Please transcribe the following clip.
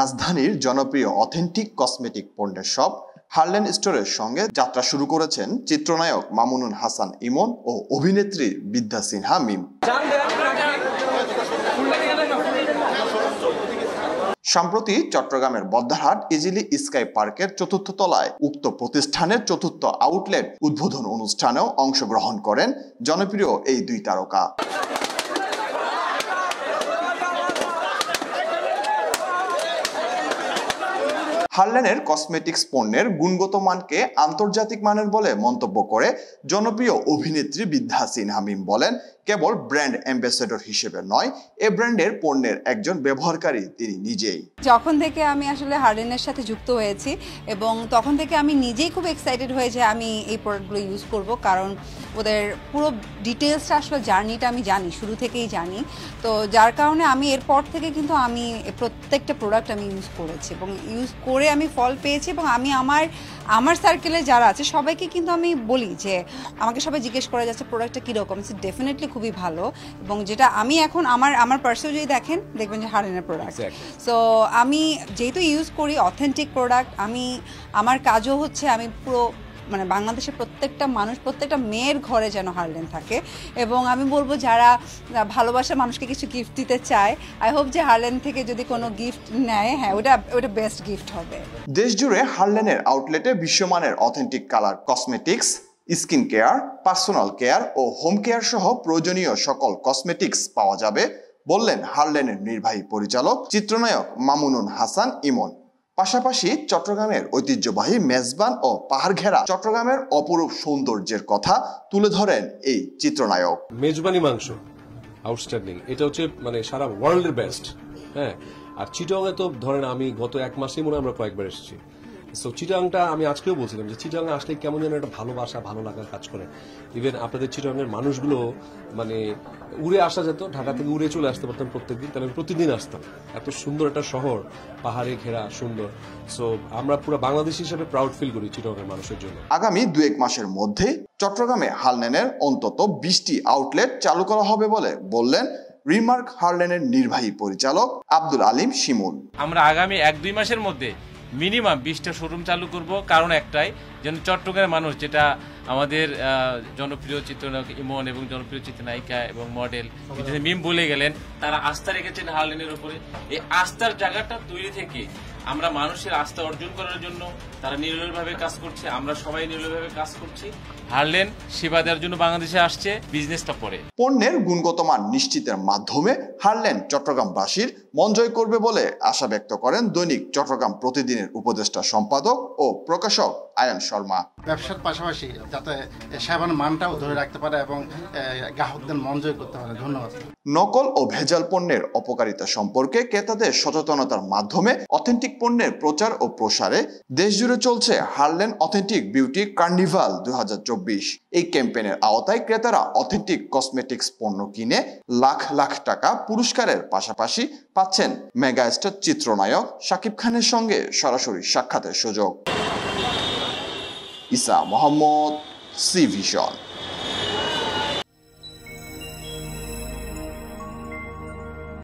রাজধানীর জনপ্রিয় authentic cosmetic পণ্যের শপ হারলেন স্টোরের সঙ্গে যাত্রা শুরু করেছেন চিত্রনায়ক মামুনুন হাসান ইমন ও অভিনেত্রী বিদ্যা সিনহা মিম। সম্প্রতি চট্টগ্রামের বদ্দারহাট ইজিলি স্কাই পার্কের চতুর্থ তলায় উক্ত প্রতিষ্ঠানের চতুর্থ আউটলেট উদ্বোধন অনুষ্ঠানেও অংশগ্রহণ করেন জনপ্রিয় এই দুই তারকা। হারলেনের কসমেটিক্স পণ্যের গুণগত মানকে আন্তর্জাতিক মানের বলে মন্তব্য করে জনপ্রিয় অভিনেত্রী বিদ্যা সিনহা মিম বলেন, কেবল ব্র্যান্ড অ্যাম্বাসেডর হিসেবে নয়, এ ব্র্যান্ডের পণ্যের একজন ব্যবহারকারী তিনি নিজেই। যখন থেকে আমি আসলে হারলেনের সাথে যুক্ত হয়েছি এবং তখন থেকে আমি নিজেই খুব এক্সাইটেড হয়ে যে আমি এই প্রোডাক্টগুলো ইউজ করব, কারণ ওদের পুরো ডিটেলসটা আসলে জার্নিটা আমি জানি, শুরু থেকেই জানি। তো যার কারণে আমি এরপর থেকে কিন্তু আমি প্রত্যেকটা প্রোডাক্ট আমি ইউজ করেছি এবং ইউজ করে আমি ফল পেয়েছি। এবং আমি আমার সার্কেলে যারা আছে সবাইকে কিন্তু আমি বলি যে আমাকে সবাই জিজ্ঞেস করে যাচ্ছে প্রোডাক্টটা কীরকম, ডেফিনেটলি খুবই ভালো। এবং যেটা আমি এখন আমার পার্সেও যদি দেখবেন যে হারলেনের প্রোডাক্ট। সো আমি যেহেতু ইউজ করি অথেন্টিক প্রোডাক্ট, আমার কাজও হচ্ছে আমি পুরো মানে বাংলাদেশের প্রত্যেকটা মানুষ, প্রত্যেকটা মেয়ের ঘরে যেন হারলেন থাকে। এবং আমি বলবো যারা ভালোবাসা মানুষকে কিছু গিফট দিতে চায়, আই হোপ যে হারলেন থেকে যদি কোনো গিফট নেয়, হ্যাঁ ওটা বেস্ট গিফট হবে। দেশ জুড়ে হারলেনের আউটলেটে বিশ্বমানের authentic colour cosmetics, skin care, personal care ও হোম কেয়ার সহ প্রয়োজনীয় সকল কসমেটিক্স পাওয়া যাবে বললেন হারলেনের নির্বাহী পরিচালক চিত্রনায়ক মামুনুন হাসান ইমন। পাশাপাশি চট্টগ্রামের ঐতিহ্যবাহী মেজবান ও পাহাড় ঘেরা চট্টগ্রামের অপরূপ সৌন্দর্যের কথা তুলে ধরেন এই চিত্রনায়ক। মেজবানি মাংস আউটস্ট্যান্ডিং, এটা হচ্ছে মানে সারা ওয়ার্ল্ডের বেস্ট। হ্যাঁ, আর চিটাগাংয়ে তো ধরেন আমি গত এক মাসেই মনে আমরা কয়েকবার এসেছি। সো চিটাগাংটা আমি আজকেও বলছিলাম যে চিটাগাং আসলে কেমন যেন একটা ভালোবাসা, ভালো লাগার কাজ করে। ইভেন আপনাদের চিটাগাংয়ের মানুষগুলো মানে উড়ে আসা যেত, ঢাকা থেকে উড়ে চলে আসতে পারতাম প্রত্যেকদিন, তাহলে আমি প্রতিদিন আসতাম। এত সুন্দর একটা শহর, পাহাড়ে ঘেরা সুন্দর। সো আমরা পুরো বাংলাদেশ হিসেবে প্রাউড ফিল করি চিটাগাংয়ের মানুষের জন্য। আগামী 2-1 মাসের মধ্যে চট্টগ্রামে হারলেনের অন্তত 20টি আউটলেট চালু করা হবে বলে বললেন রিমার্ক হারলেনের নির্বাহী পরিচালক আব্দুল আলিম শিমুল। আমরা আগামী 1-2 মাসের মধ্যে মিনিমাম 20টা শোরুম চালু করব, কারণ একটাই, যেন চট্টগ্রামের মানুষ, যেটা আমাদের জনপ্রিয় চিত্রনায়ক ইমন এবং জনপ্রিয় চিত্রনায়িকা এবং মডেল মিম বলে গেলেন, তারা আস্থা রেখেছেন হারলেনের উপরে। এই আস্থার জায়গাটা তৈরি থেকে আমরা মানুষের আস্থা অর্জন করার জন্য তারা নিরলসভাবে কাজ করছে, আমরা সবাই নিরলসভাবে কাজ করছি। হারলেন সেবা দেওয়ার জন্য বাংলাদেশে আসছে, বিজনেসটা পরে। পণ্যের গুণগত মান নিশ্চিতের মাধ্যমে হারলেন চট্টগ্রামবাসীর মন জয় করবে বলে আশা ব্যক্ত করেন দৈনিক চট্টগ্রাম প্রতিদিনের উপদেষ্টা সম্পাদক ও প্রকাশক আয়ান শর্মা। ব্যবসার পাশাপাশি যাতে সেবার মানটাও ধরে রাখতে পারে এবং গ্রাহকদের মন জয় করতে পারে। ধন্যবাদ। নকল ও ভেজাল পণ্যের অপকারিতা সম্পর্কে ক্রেতাদের সচেতনতার মাধ্যমে অথেন্টিক পণ্যের প্রচার ও প্রসারে দেশজুড়ে চলছে হারলেন অথেন্টিক বিউটি কার্নিভাল 2024। এই ক্যাম্পেইনের আওতায় ক্রেতারা অথেন্টিক কসমেটিক্স পণ্য কিনে লাখ লাখ টাকা পুরস্কারের পাশাপাশি পাচ্ছেন মেগাস্টার চিত্রনায়ক শাকিব খানের সঙ্গে সরাসরি সাক্ষাতের সুযোগ। ইসা মোহাম্মদ, সি ভিশন।